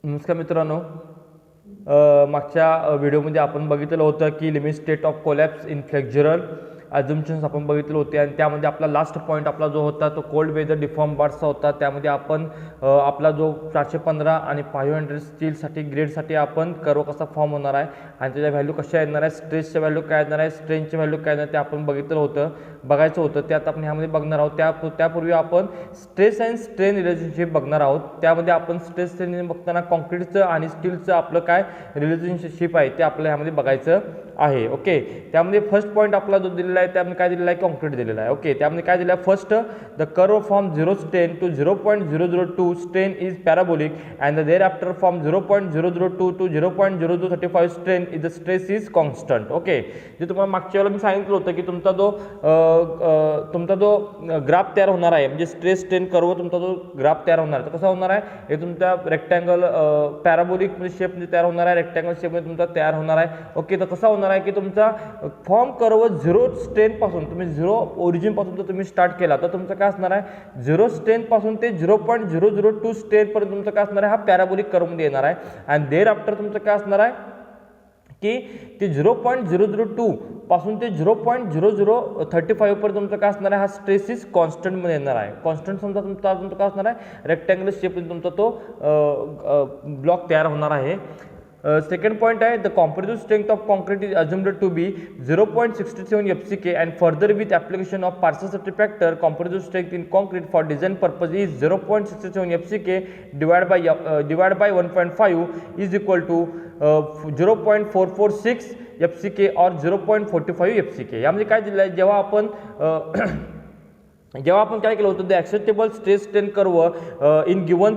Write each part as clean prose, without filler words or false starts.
नमस्कार मित्रांनो. मागच्या व्हिडिओमध्ये आपण बघितलं होतं की limit state of collapse in flexural assumptions आपण बघितले होते आणि त्यामध्ये आपला लास्ट पॉईंट आपला जो होता तो कोल्ड वेदर डिफॉर्म बार्सचा होता. त्यामध्ये आपण आपला जो 415 आणि 500 स्टीलसाठी ग्रेडसाठी आपण कर्व कसा फॉर्म होणार आहे आणि त्याच्या व्हॅल्यू कशा येणार आहे, स्ट्रेसच्या व्हॅल्यू काय येणार आहे, स्ट्रेनची व्हॅल्यू काय येणार ते आपण बघायचं होतं. ते आता आपण ह्यामध्ये बघणार आहोत. त्यापूर्वी आपण स्ट्रेस अँड स्ट्रेन रिलेशनशिप बघणार आहोत. त्यामध्ये आपण स्ट्रेस स्ट्रेन बघताना कॉन्क्रीटचं आणि स्टीलचं आपलं काय रिलेशनशिप आहे ते आपल्याला ह्यामध्ये बघायचं आहे. ओके, त्यामध्ये फर्स्ट पॉईंट आपला जो दिलेला आहे त्यामध्ये काय दिलेला आहे, कॉन्क्रीट दिलेला आहे. ओके, त्यामध्ये काय दिलं आहे, first the curve from 0 strain to 0.002 strain is parabolic and the thereafter from 0.002 to 0.0035 strain is the stress is constant. Okay, जे तुम्हाला मागच्या वेळेला मी सांगितलं होतं की तुमचा जो ग्राफ तयार होणार आहे, म्हणजे स्ट्रेस स्ट्रेन कर्व तुमचा जो ग्राफ तयार होणार आहे तो कसा होणार आहे, हे तुमच्या रेक्टँगल पॅराबोलिक शेपमध्ये तयार होणार आहे, रेक्टँगल शेपमध्ये तुमचा तयार होणार आहे. ओके, तर कसा होणार आहे की तुमचा फॉर्म कर्व 0 स्ट्रेन पासून तुम्ही 0 ओरिजिन पासून जर तुम्ही स्टार्ट केला तर तुमचं काय असणार आहे, 0 स्ट्रेन पासून ते 0.002 स्ट्रेन पर्यंत तुमचं काय असणार आहे, हा पॅराबोलिक कर्वमध्ये येणार आहे. आणि देअर आफ्टर तुमचं काय असणार आहे की ते 0.002 पासून ते 0.0035 पर्यंत तुमचं काय असणार आहे, हा स्ट्रेसिस कॉन्स्टंटमध्ये येणार आहे. कॉन्स्टंट समजा तुमचा काय असणार आहे, रेक्टँगल शेपमध्ये तुमचा तो ब्लॉक तयार होणार आहे. सेकंड पॉइंट आहे, the compressive strength of concrete is assumed to be 0.67 FCK and further with application of partial safety factor compressive strength in concrete for design purpose is 0.67 FCK divide by 1.5 is equal to 0.446 FCK और 0.45 FCK. यामध्ये काय दिलं आहे, जेव्हा आपण काय केलं होतं, the acceptable stress strain curve in given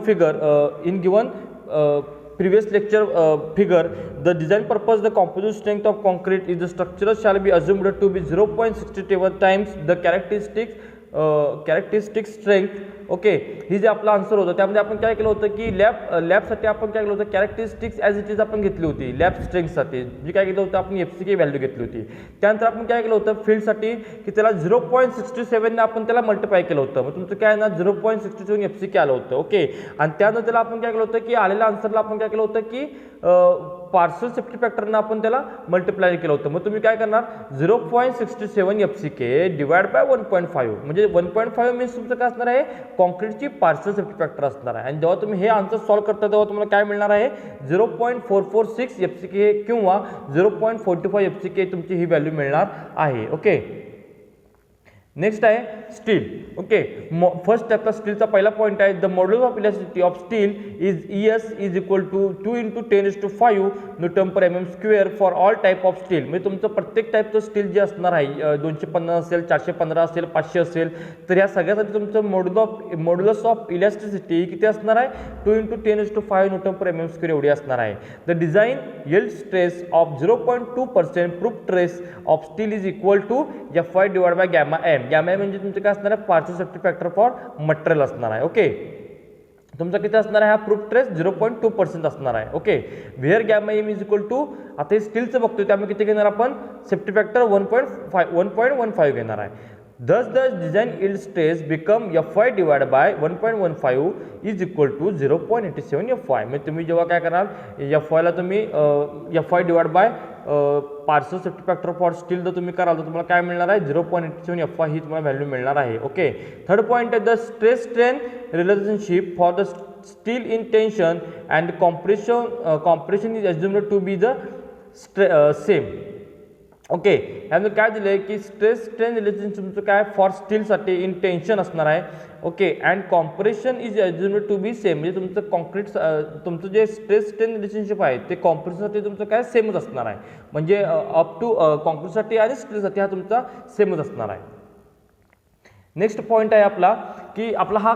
previous lecture figure, the design purpose, the composite strength of concrete is the structural shall be assumed to be 0.67 times the characteristic strength. Okay, ही जे आपला answer होतं त्यामध्ये आपण काय केलं होतं की लॅबसाठी आपण काय केलं होतं, कॅरेक्टरिस्टिक्स ॲज इट इज आपण घेतली होती. लॅब स्ट्रेंथसाठी जी काय केलं होतं आपण FCK व्हॅल्यू घेतली होती. त्यानंतर आपण काय केलं होतं फील्डसाठी की त्याला 0.67 आपण त्याला मल्टिप्लाय केलं होतं. मग तुमचं काय ना 0.67 FCK आलं होतं. ओके, आणि त्यानंतर त्याला आपण काय केलं होतं की आलेल्या आन्सरला आपण काय केलं होतं की पार्सल सेफ्टी फॅक्टरनं आपण त्याला मल्टिप्लाय केलं होतं. मग तुम्ही काय करणार, 0.67 FCK डिवाइड बाय 1.5 म्हणजे 1.5 मीन्स तुमचं काय असणार आहे, कॉन्क्रीटची पार्सल सेफ्टी फॅक्टर असणार आहे. आणि जेव्हा तुम्ही हे आन्सर सॉल्व्ह करता तेव्हा तुम्हाला काय मिळणार आहे, 0.446 FCK किंवा 0.45 FCK तुमची ही व्हॅल्यू मिळणार आहे. ओके, नेक्स्ट आहे स्टील. ओके, फर्स्ट आपला स्टीलचा पहिला पॉईंट आहे, the modulus of elasticity of steel is ES is equal to 2 × 10⁵ Nm² for all type of steel. म्हणजे तुमचं प्रत्येक टाईपचं स्टील जे असणार आहे, 250 असेल, 415 असेल, 500 असेल, तर या सगळ्यासाठी तुमचं मॉड्युलस ऑफ इलास्टिसिटी किती असणार आहे, 2 × 10⁵ Nm² एवढी असणार आहे. The design yield stress of 0.2% proof stress of steel is equal to Fy divide by gamma M. Gamma म्हणजे तुमचं काय असणार आहे, partial safety factor for material असणार आहे. ओके, तुमचा किती असणार आहे, हा प्रूफ ट्रेस 0.2% असणार आहे. Okay, where gamma M is equal to, आता हे स्टीलचं बघतोय त्यामुळे किती घेणार आपण, सेफ्टी फॅक्टर 1.15 घेणार आहे. Thus the design yield stress become Fy divided by 1.15 is equal to 0.87 Fy. म्हणजे तुम्ही जेव्हा काय करणार, Fyला तुम्ही Fy divide bye parcel safety factor for steel जर तुम्ही कराल तर तुम्हाला काय मिळणार आहे, 0.87 Fy ही तुम्हाला व्हॅल्यू मिळणार आहे. ओके, थर्ड पॉईंट आहे, the stress strain relationship for the steel in tension and compression is assumed to be the same. Okay, यामध्ये काय दिलं आहे की स्ट्रेस स्ट्रेन रिलेशनशिपचं काय फॉर स्टीलसाठी इन टेन्शन असणार आहे. Okay, and compression is assumed to be same. म्हणजे तुमचं तुमचं जे स्ट्रेस स्ट्रेन रिलेशनशिप आहे ते कॉम्प्रेशनसाठी तुमचं काय सेमच असणार आहे. म्हणजे अप टू कॉम्प्रेशनसाठी आणि स्टीलसाठी हा तुमचा सेमच असणार आहे. नेक्स्ट पॉईंट आहे आपला की आपला हा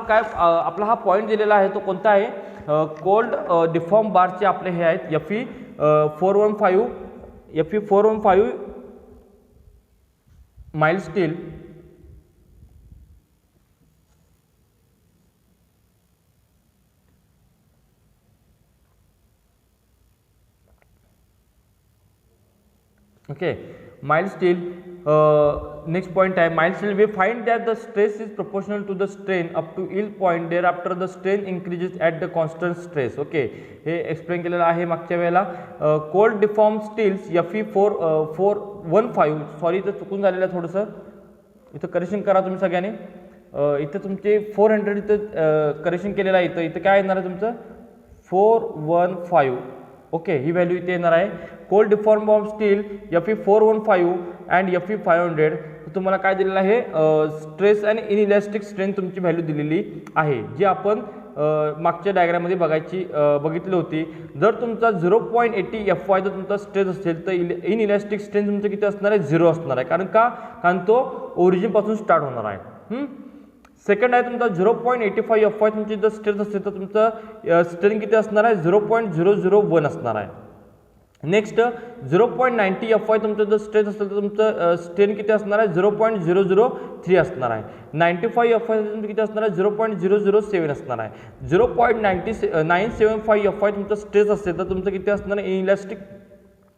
पॉईंट दिलेला आहे तो कोणता आहे, कोल्ड डिफॉर्म बारचे आपले हे आहेत Fe 415 mild steel. Okay, mild steel next point आहे mild we find that the stress is proportional to the strain up to yield point thereafter the strain increases at the constant stress. Okay, हे explain केलेलं आहे मागच्या वेळेला. Cold deform steels Fe415, sorry इथं चुकून झालेलं आहे थोडंसं, इथं करेक्शन करा तुम्ही सगळ्यांनी. इथं तुमचे 400 इथं करेक्शन केलेलं आहे. इथं काय येणार आहे तुमचं 415. ओके, ही व्हॅल्यू इथे येणार आहे. Cold deform of steel Fe415 and Fe500. तुम्हाला काय दिलेलं आहे स्ट्रेस अँड इनइलॅस्टिक स्ट्रेंथ तुमची व्हॅल्यू दिलेली आहे, जी आपण मागच्या डायग्राममध्ये बघितली होती. जर तुमचा 0.80 Fy जर तुमचा स्ट्रेस असेल तर इनइलॅस्टिक स्ट्रेंथ तुमचं किती असणार आहे 0 असणार आहे. कारण तो ओरिजिनपासून स्टार्ट होणार आहे. सेकंड आहे तुमचा 0.85 Fy तुमची जर स्ट्रेस असेल तर तुमचं स्ट्रेंथ किती असणार आहे 0.001 असणार आहे. नेक्स्ट 0.90 Fy तुमचं जर स्ट्रेस असेल तर तुमचं स्ट्रेन किती असणार आहे 0.003 असणार आहे. 95 Fy तुमचं किती असणार आहे 0.007 असणार आहे. 0.975 Fy तुमचं स्ट्रेस असेल तर तुमचं किती असणार आहे इनइलॅस्टिक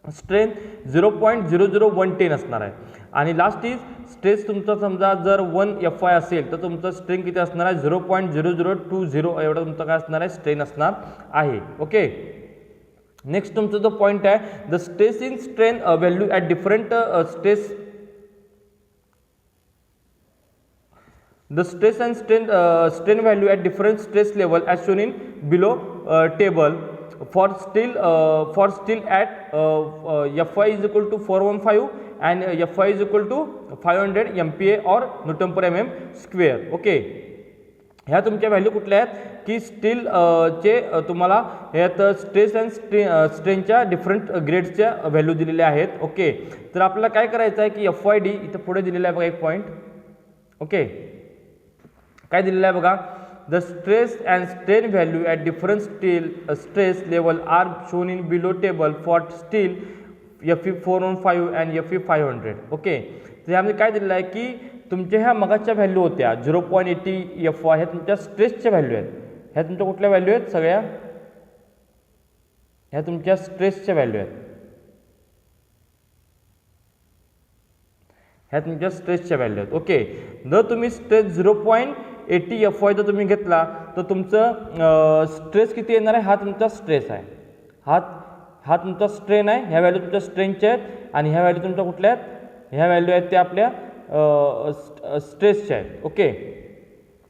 स्ट्रेंथ 0.00110 असणार आहे. आणि लास्ट इज स्ट्रेस तुमचा समजा जर 1 Fy असेल तर तुमचं स्ट्रेन किती असणार आहे 0.0020 एवढा तुमचा काय असणार आहे स्ट्रेन असणार आहे. ओके, नेक्स्ट तुमचा जो पॉईंट आहे the stress in strain value at different stress the stress and strain value at different stress level as shown in below table for steel at Fy is equal to 415 and Fy is equal to 500 MPa or Newton per mm square. Okay, ह्या तुमच्या value कुठल्या आहेत की steel चे तुम्हाला ह्यात stress and स्ट्रेनच्या different ग्रेड्सच्या value दिलेल्या आहेत. ओके, तर आपल्याला काय करायचं आहे की FYD इथं पुढे दिलेला आहे बघा एक पॉईंट. ओके, काय दिलेलं आहे बघा the stress and strain value at different stress level are shown in below table for steel Fe415 and Fe500. Okay, तर यामध्ये काय दिलेलं आहे की तुमच्या ह्या मगाच्या व्हॅल्यू होत्या 0.80 Fy ह्या तुमच्या स्ट्रेसच्या व्हॅल्यू आहेत. ह्या तुमच्या कुठल्या व्हॅल्यू आहेत सगळ्या ह्या तुमच्या स्ट्रेसच्या व्हॅल्यू आहेत. ह्या तुमच्या स्ट्रेसच्या व्हॅल्यू आहेत. ओके, जर तुम्ही स्ट्रेस 0.80 Fy जर तुम्ही घेतला तर तुमचं स्ट्रेस किती येणार आहे हा तुमचा स्ट्रेस आहे, हा तुमचा स्ट्रेन आहे. ह्या व्हॅल्यू तुमच्या स्ट्रेनच्या आहेत आणि ह्या व्हॅल्यू तुमच्या कुठल्या आहेत ह्या व्हॅल्यू आहेत त्या आपल्या स्ट्रेसच्या आहेत. ओके,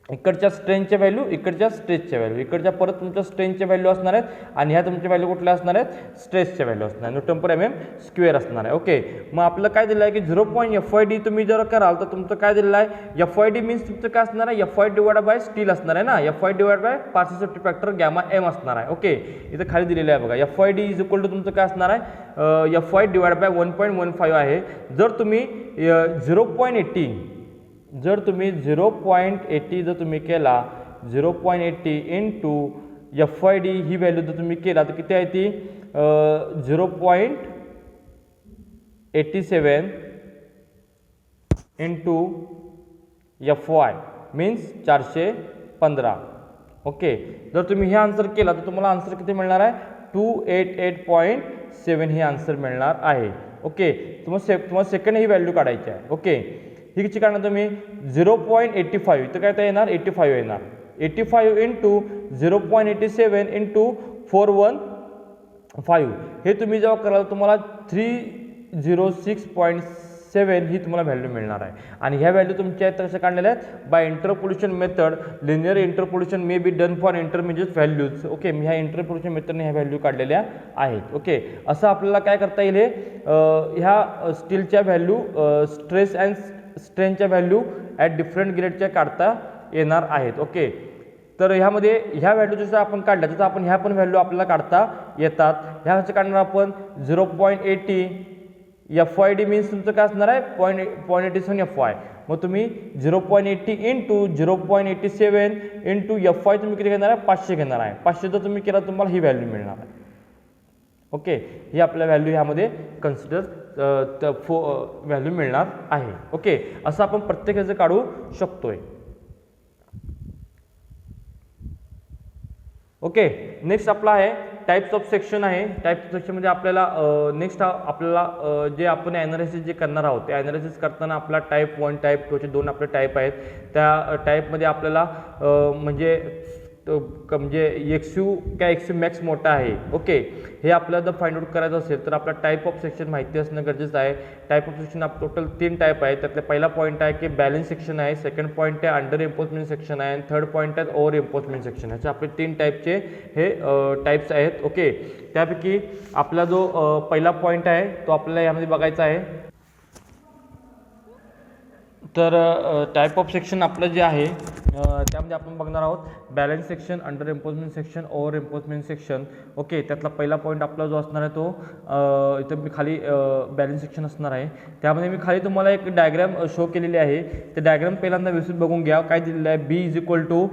इकडच्या स्ट्रेनच्या व्हॅल्यू इकडच्या स्ट्रेसच्या व्हॅल्यू इकडच्या परत तुमच्या स्ट्रेनच्या व्हॅल्यू असणार आहेत आणि ह्या तुमच्या व्हॅल्यू कुठल्या असणार आहेत स्ट्रेसच्या व्हॅल्यू असणार आहे न्यूटन पर mm स्क्वेअर असणार आहे. ओके, मग आपलं काय दिलं आहे की 0.FYD तुम्ही जर कराल तर तुमचं काय दिलेलं आहे FYD मीन्स तुमचं काय असणार आहे Fy डिवाइड बाय स्टील असणार आहे ना. Fy divide by partial safety factor gamma m असणार आहे. ओके, इथं खाली दिलेलं आहे बघा FYD इज इक्वल टू तुमचं काय असणार आहे Fy डिवाइड बाय 1.15 आहे. जर तुम्ही 0.80 जर तुम्ही 0.80 जर तुम्ही केला 0.80 इंटू FYD ही व्हॅल्यू जर तुम्ही केला तर किती आहे ती 0.87 इंटू Fy मीन्स 415. ओके, जर तुम्ही हे आन्सर केला तर तुम्हाला आन्सर किती मिळणार आहे 288.7 हे आन्सर मिळणार आहे. ओके, तुम्हाला सेकंड ही व्हॅल्यू काढायची आहे. ओके, ही किती काढणार तुम्ही 0.85 तर काय येणार 85 येणार. 85 इंटू 0.87 इंटू 415 हे तुम्ही जेव्हा कराल तुम्हाला 306.7 ही तुम्हाला व्हॅल्यू मिळणार आहे. आणि ह्या व्हॅल्यू तुमच्या कशा काढलेल्या आहेत by interpolation method. Linear interpolation may be done for intermediate values. Okay, मी ह्या इंटरपोलेशन मेथडने ह्या व्हॅल्यू काढलेल्या आहेत. ओके, असं आपल्याला काय करता येईल हे ह्या स्टीलच्या व्हॅल्यू स्ट्रेस अँड स्ट्रेनच्या व्हॅल्यू ॲट डिफरंट ग्रेडच्या काढता येणार आहेत. ओके, तर ह्यामध्ये ह्या व्हॅल्यू जसं आपण काढल्या तसं आपण ह्या पण व्हॅल्यू आपल्याला काढता येतात. ह्याचं काढणार आपण 0.80 FYD मीन्स तुमचं काय असणार आहे 0.87 Fy. मग तुम्ही 0.80 इंटू 0.87 इंटू Fy तुम्ही किती घेणार आहे 500 घेणार आहे. 500 जर तुम्ही केला तुम्हाला ही व्हॅल्यू मिळणार आहे. ओके, ही आपल्या व्हॅल्यू ह्यामध्ये कन्सिडर व्हॅल्यू मिळणार आहे. ओके, असं आपण प्रत्येकाचं काढू शकतोय. ओके, नेक्स्ट आपला आहे टाईप्स ऑफ सेक्शन आहे. टाईप्स ऑफ सेक्शनमध्ये आपल्याला नेक्स्ट आपल्याला जे आपण ॲनालिसिस जे करणार आहोत ते ॲनालिसिस करताना आपला टाईप 1 टाईप 2 चे 2 आपले टाईप आहेत. त्या टाईपमध्ये आपल्याला म्हणजे एक्सयू काय एक्सयू मॅक्स मोठा आहे. ओके, हे आपल्याला जर फाइंड आउट करायचं असेल तर आपला टाईप ऑफ सेक्शन माहिती असणं गरजेचं आहे. Type of section total 3 type आहे. त्यातला पहिला पॉईंट आहे की बॅलन्स सेक्शन आहे, सेकंड पॉईंट आहे अंडर एम्पोजमेंट सेक्शन आहे आणि थर्ड पॉईंट आहे ओव्हर एम्पोजमेंट सेक्शन. ह्याचे आपले 3 टाईपचे हे टाईप्स आहेत. ओके, त्यापैकी आपला जो पहिला पॉईंट आहे तो आपल्याला यामध्ये बघायचा आहे. तर टाईप ऑफ सेक्शन आपलं जे आहे त्यामध्ये आपण बघणार आहोत balance section, under reinforcement section, over reinforcement section. Okay, त्यातला पहिला पॉईंट आपला जो असणार आहे तो इथं मी खाली बॅलन्स सेक्शन असणार आहे. त्यामध्ये मी खाली तुम्हाला एक डायग्राम शो केलेली आहे. ते डायग्राम पहिल्यांदा व्यवस्थित बघून घ्या. काय दिलेलं आहे, B is equal to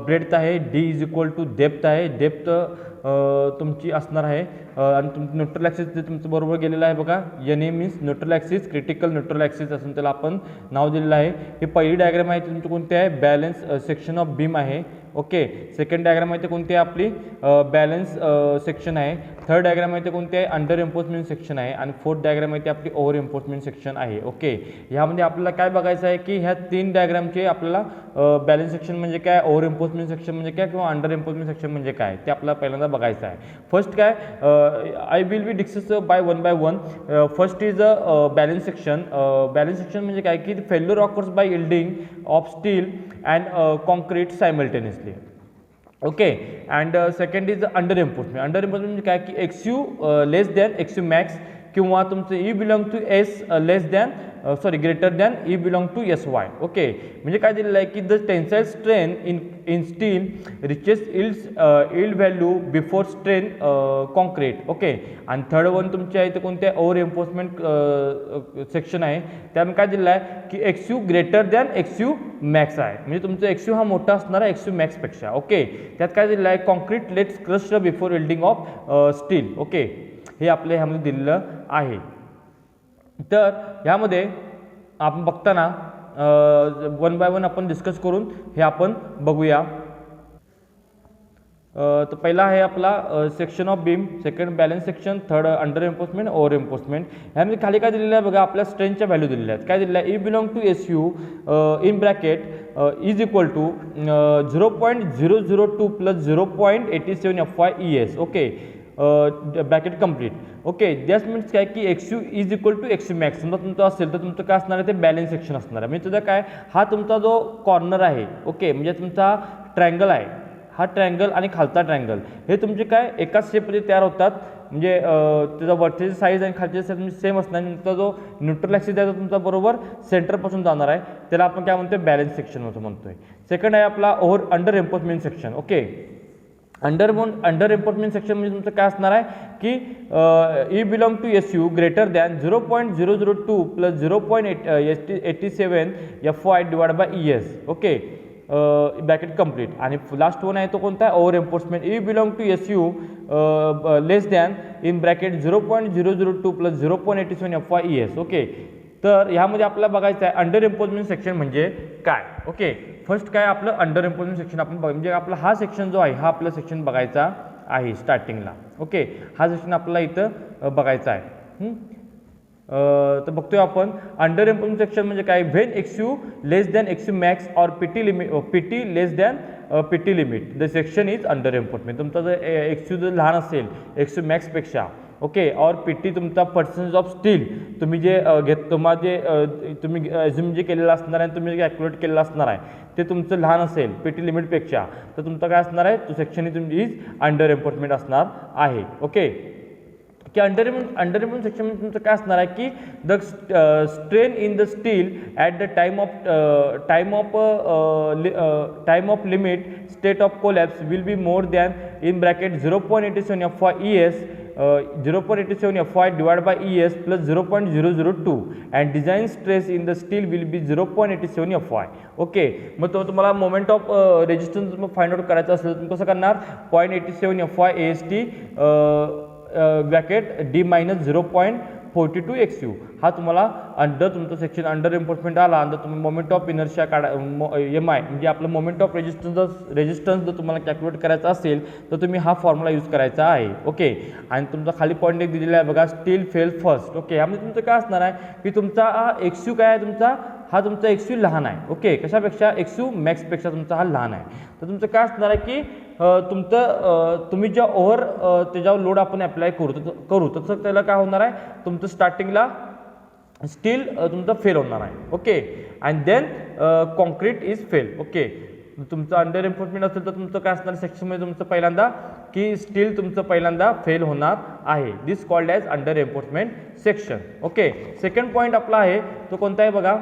breadth आहे, D is equal to depth आहे. डेप्थ तुमची असणार आहे आणि तुमचं न्यूट्रल ॲक्सिस जे तुमचं बरोबर गेलेलं आहे बघा, N A means neutral axis, critical neutral axis असून त्याला आपण नाव दिलेलं आहे. ही पहिली डायग्राम आहे तुमची कोणती आहे, बॅलन्स सेक्शन ऑफ बीम आहे. ओके, सेकंड डायग्राम आहे ते कोणती आहे आपली बॅलन्स सेक्शन आहे. थर्ड डायग्राम आहे ते कोणती आहे, अंडर एम्पोजमेंट सेक्शन आहे आणि फोर्थ डायग्राम आहे ते आपली ओव्हर एम्पोजमेंट सेक्शन आहे. ओके, ह्यामध्ये आपल्याला काय बघायचं आहे की ह्या 3 डायग्रामचे आपल्याला बॅलन्स सेक्शन म्हणजे काय, ओव्हर एम्पोजमेंट सेक्शन म्हणजे काय किंवा अंडर एम्पोजमेंट सेक्शन म्हणजे काय ते आपल्याला पहिल्यांदा बघायचं आहे. फर्स्ट काय, I will be discuss by one by one. First is a balance section. Balance section म्हणजे काय की failure occurs by yielding of steel and concrete simultaneously. Okay, and second is under reinforcement. Under reinforcement म्हणजे काय की एक्सयू less than XU max किंवा तुमचं E belong to S less than greater than E belong to S Y. Okay, म्हणजे काय दिलेलं आहे की the tensile strain in steel reaches yield value before strain concrete. Okay, आणि थर्ड वन तुमच्या इथे कोणत्या ओव्हर एम्पोजमेंट सेक्शन आहे. त्यामुळे काय दिलेलं आहे की एक्सयू ग्रेटर दॅन एक्सयू मॅक्स आहे. म्हणजे तुमचं एक्सयू हा मोठा असणार आहे एक्सयू मॅक्सपेक्षा. ओके, त्यात काय दिलेलं आहे, concrete lets crush before welding of steel. Okay, हे आपल्या ह्यामध्ये दिलेलं आहे. तर ह्यामध्ये आपण बघताना वन बाय वन आपण डिस्कस करून हे आपण बघूया. तर पहिला आहे आपला section of beam, second balance section, third under reinforcement, over reinforcement. ह्यामध्ये खाली काय दिलेलं आहे बघा, आपल्या स्ट्रेंथच्या व्हॅल्यू दिलेल्या आहेत. काय दिलेलं आहे, E belong to S U in bracket is equal to 0.002 plus 0.87 FY ES. Okay, bracket complete. Okay, that means काय की XU is equal to XU max समजा तुमचं असेल तर तुमचं काय असणार आहे ते बॅलन्स सेक्शन असणार आहे. म्हणजे तुझा काय हा तुमचा जो कॉर्नर आहे. ओके, म्हणजे तुमचा ट्रायंगल आहे, हा ट्रायंगल आणि खालचा ट्रायंगल हे तुमचे काय एकाच शेपमध्ये तयार होतात. म्हणजे त्याचा वरची साईज आणि खालची साईज म्हणजे सेम असणार. तुमचा जो न्यूट्रल ॲक्सिस आहे तो तुमचा बरोबर सेंटरपासून जाणार आहे, त्याला आपण काय म्हणतोय बॅलन्स सेक्शन असं म्हणतोय. सेकंड आहे आपला under reinforcement section. Okay, under reinforcement section म्हणजे तुमचं काय असणार आहे की E belong to S U greater than 0.002 plus 0.87 FY divide by ES. Okay, bracket complete. आणि लास्ट वन आहे तो कोणता आहे, over reinforcement. E belong to S U less than in bracket 0.002 plus 0.87 FY ES. Okay, तर ह्यामध्ये आपल्याला बघायचं आहे अंडर एम्पोजमेंट सेक्शन म्हणजे काय. ओके, फर्स्ट काय आपलं अंडर एम्पोजमेंट सेक्शन आपण म्हणजे आपला हा सेक्शन जो आहे हा आपला सेक्शन बघायचा आहे स्टार्टिंगला. ओके, हा सेक्शन आपल्याला इथं बघायचा आहे. तर बघतोय आपण अंडर एम्पोजमेंट सेक्शन म्हणजे काय, when XU less than XU max or PT less than PT limit the section is under reinforcement. तुमचा जर एक्सयू जर लहान असेल एक्सयू मॅक्सपेक्षा. ओके, और पीटी तुमचा पर्सेंटेज ऑफ स्टील तुम्ही जे तुम्ही अज्युम जे केलेलं असणार आहे तुम्ही जे कॅल्क्युलेट केलेलं असणार आहे ते तुमचं लहान असेल पीटी लिमिटपेक्षा तर तुमचं काय असणार आहे तो सेक्शन ही तुमची इज अंडर एम्पोजमेंट असणार आहे. ओके, की अंडर एम्पोजमेंट सेक्शन म्हणजे तुमचं काय असणार आहे की the strain in the still at the time of limit state of collapse will be more than in bracket 0.87 FY ES 0.87 FY divided by ES plus 0.002 and design stress in the steel will be 0.87 FY. Okay, मग तो तुम्हाला moment of resistance find out करायचं असेल तुम्ही कसं करणार, 0.87 FY AST bracket D minus 0.002 42xu हा तुम्हाला अंडर तुमचं सेक्शन अंडर एन्फोर्समेंट आला, अंडर तुम्ही मोमेंट ऑफ इनर्शिया काढा MI म्हणजे आपलं मोमेंट ऑफ रेजिस्टन्स जर तुम्हाला कॅल्क्युलेट करायचा असेल तर तुम्ही हा फॉर्म्युला यूज करायचा आहे. ओके, आणि तुमचा खाली पॉईंट एक दिलेला आहे बघा, स्टील फेल फर्स्ट. ओके, यामध्ये तुमचं काय असणार आहे की तुमचा XU काय आहे, तुमचा XU लहान आहे. ओके, कशापेक्षा XU मॅक्सपेक्षा तुमचा हा लहान आहे. तर तुमचं काय असणार आहे की तुम्ही ज्या त्याच्यावर लोड आपण अप्लाय करू तसं त्याला काय होणार आहे, तुमचं स्टार्टिंगला स्टील तुमचं फेल होणार आहे. Okay, and then concrete is fail. Okay, तुमचं अंडर एन्फोर्समेंट असेल तर तुमचं काय असणार सेक्शनमध्ये तुमचं पहिल्यांदा की स्टील तुमचं पहिल्यांदा फेल होणार आहे. This called as under enforcement section. Okay, second point आपला आहे तो कोणता आहे बघा,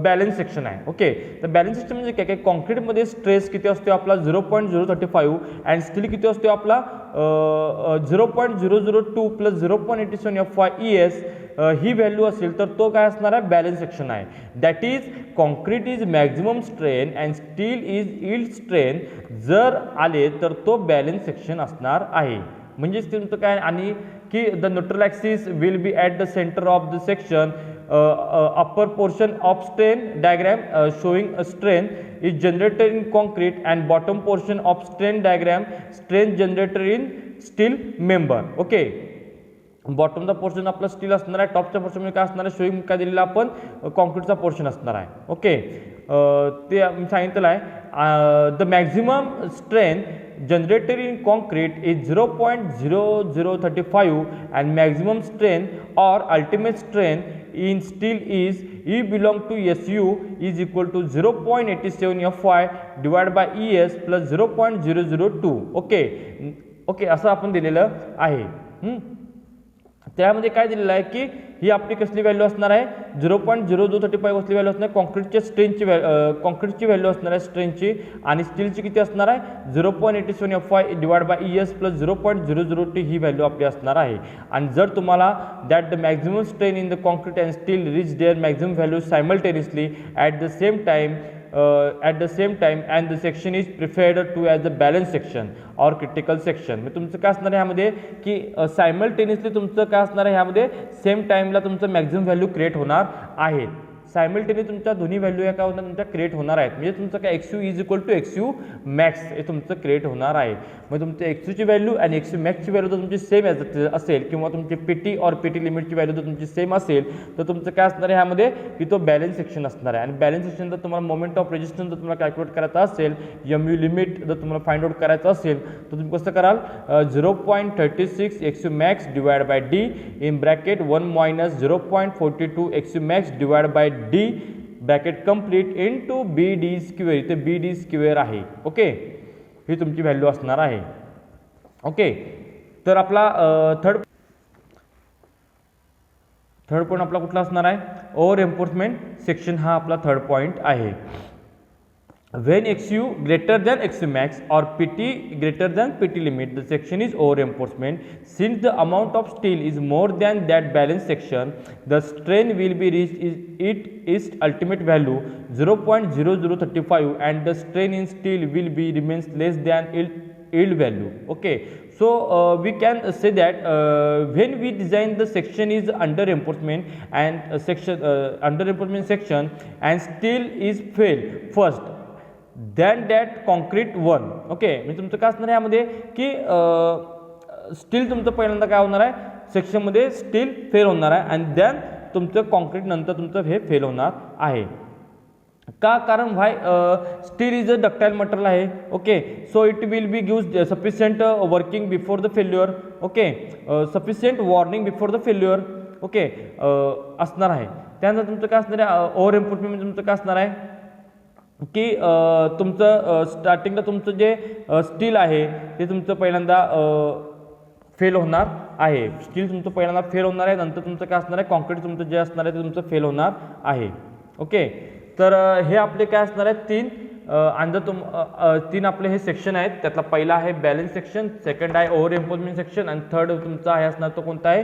बॅलन्स सेक्शन आहे. ओके, तर बॅलन्स सेक्शन म्हणजे काय, कॉन्क्रीटमध्ये स्ट्रेस किती असतो आपला 0.035 अँड स्टील किती असतो आपला 0.002 प्लस 0.87 FyES ही व्हॅल्यू असेल तर तो काय असणार आहे, बॅलन्स सेक्शन आहे. That is concrete is maximum strain and still is yield strain जर आले तर तो बॅलन्स सेक्शन असणार आहे. म्हणजेच तुमचं काय, आणि की the neutral axis will be at the centre of the section. Upper portion of strain diagram showing a strain is generated in concrete and bottom portion of strain diagram strain generated in steel member. Okay, बॉटमचा portion आपला steel असणार आहे, टॉपच्या portion मध्ये काय असणार आहे, showing काय दिलेला आपण कॉन्क्रीटचा पोर्शन असणार आहे. ओके, ते सांगितलेलं आहे the maximum strain generated in concrete is 0.0035 and maximum strain or ultimate strain in steel is E belong to SU is equal to 0.87 Fy divided by ES plus 0.002. Okay okay, असं आपण दिलेलं आहे. त्यामध्ये काय दिलेलं आहे की ही आपली कसली व्हॅल्यू असणार आहे, 0.0235 कसली व्हॅल्यू असणार आहे, कॉन्क्रीटची व्हॅल्यू असणार आहे स्ट्रेनची, आणि स्टीलची किती असणार आहे 0.87 Fy divide by ES plus 0.002 ही व्हॅल्यू आपली असणार आहे. आणि जर तुम्हाला that the maximum strain in the concrete and steel reach their maximum value simultaneously at the same time and the section is preferred to as the balance section or critical section. म्हणजे तुमचं काय असणार आहे यामध्ये की simultaneously तुमचं काय असणार आहे यामध्ये सेम टाइमला तुमचं मॅक्झिमम व्हॅल्यू क्रिएट होणार आहे. सायमल्टेनियस तुमच्या दोन्ही व्हॅल्यू या काय होणार तुमच्या क्रिएट होणार आहेत. म्हणजे तुमचं काय XU is equal to XU max हे तुमचं क्रिएट होणार आहे. मग तुमचं XUची व्हॅल्यू आणि XU मॅक्सची व्हॅल्यू जर तुमची सेम असेल किंवा तुमची PT और PT लिमिटची व्हॅल्यू जर तुमची सेम असेल तर तुमचं काय असणार आहे ह्यामध्ये की तो बॅलन्स सेक्शन असणार आहे. आणि बॅलन्स सेक्शन जर तुम्हाला मोमेंट ऑफ रेजिस्टन्स जर तुम्हाला कॅल्क्युलेट करायचं असेल, MU लिमिट जर तुम्हाला फाइंड आउट करायचं असेल तर तुम्ही कसं कराल 0.36 XU max divide by D in bracket 1 minus 0.42 XU max divide by D bracket complete into BD square. इथे BD स्क्वेअर आहे. ओके, ही तुमची व्हॅल्यू असणार आहे. ओके, तर आपला थर्ड पॉईंट आपला कुठला असणार आहे, ओव्हर एन्फोर्समेंट सेक्शन हा आपला थर्ड पॉईंट आहे. When XU greater than XU max or PT greater than PT limit, the section is over enforcement. Since the amount of steel is more than that balance section, the strain will be reached its ultimate value 0.0035 and the strain in steel will be remains less than yield value. Okay, so we can say that when we design the section is under enforcement and under enforcement section and steel is fail first than that concrete one. Okay, म्हणजे तुमचं काय असणार आहे यामध्ये की steel तुमचं पहिल्यांदा काय होणार आहे सेक्शनमध्ये स्टील फेल होणार आहे आणि दॅन तुमचं कॉन्क्रीट नंतर तुमचं हे फेल होणार आहे. का, कारण why steel is a ductile material आहे. Okay, so it will be give sufficient working before the failure. Okay, sufficient warning before the failure. Okay, असणार आहे. त्यानंतर तुमचं काय असणार आहे ओव्हर एन्फोर्समेंट म्हणजे तुमचं काय असणार आहे की तुमचं स्टार्टिंगला तुमचं जे स्टील आहे ते तुमचं पहिल्यांदा फेल होणार आहे. स्टील तुमचं पहिल्यांदा फेल होणार आहे, नंतर तुमचं काय असणार आहे कॉन्क्रीट तुमचं जे असणार आहे ते तुमचं फेल होणार आहे. ओके, तर हे आपले काय असणार आहेत तीन आपले हे सेक्शन आहेत. त्यातला पहिला आहे बॅलन्स सेक्शन, सेकंड आहे ओव्हर एन्फोर्समेंट सेक्शन आणि थर्ड तुमचा आहे असणार तो कोणता आहे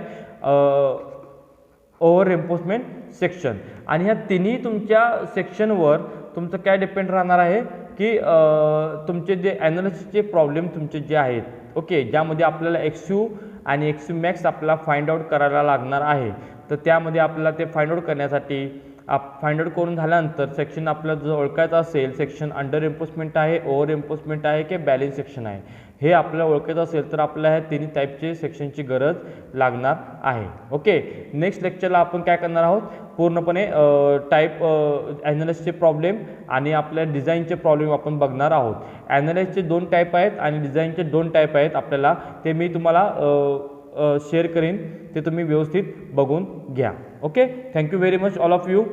ओव्हर एन्फोर्समेंट सेक्शन. आणि ह्या तिन्ही तुमच्या सेक्शनवर तुमचं काय डिपेंड राहणार आहे की तुमचे जे ॲनालिसिसचे प्रॉब्लेम तुमचे जे आहेत. ओके, ज्यामध्ये आपल्याला XU आणि एक्स मॅक्स आपल्याला फाइंड आउट करायला लागणार आहे. तर त्यामध्ये आपल्याला ते फाइंड आउट करण्यासाठी फाइंड आउट करून झाल्यानंतर सेक्शन आपल्याला जर ओळखायचं असेल, सेक्शन अंडर एम्पोसमेंट आहे, ओव्हर एम्पोसमेंट आहे की बॅलेन्स सेक्शन आहे, हे आपल्याला ओळखायचं असेल तर आपल्याला ह्या तिन्ही टाईपचे सेक्शनची गरज लागणार आहे. ओके, नेक्स्ट लेक्चरला आपण काय करणार आहोत, पूर्णपणे टाईप ॲनालिसिसचे प्रॉब्लेम आणि आपल्या डिझाईनचे प्रॉब्लेम आपण बघणार आहोत. ॲनालिसिसचे 2 टाईप आहेत आणि डिझाईनचे 2 टाईप आहेत आपल्याला, ते मी तुम्हाला शेअर करेन, ते तुम्ही व्यवस्थित बघून घ्या. Okay, thank you very much all of you.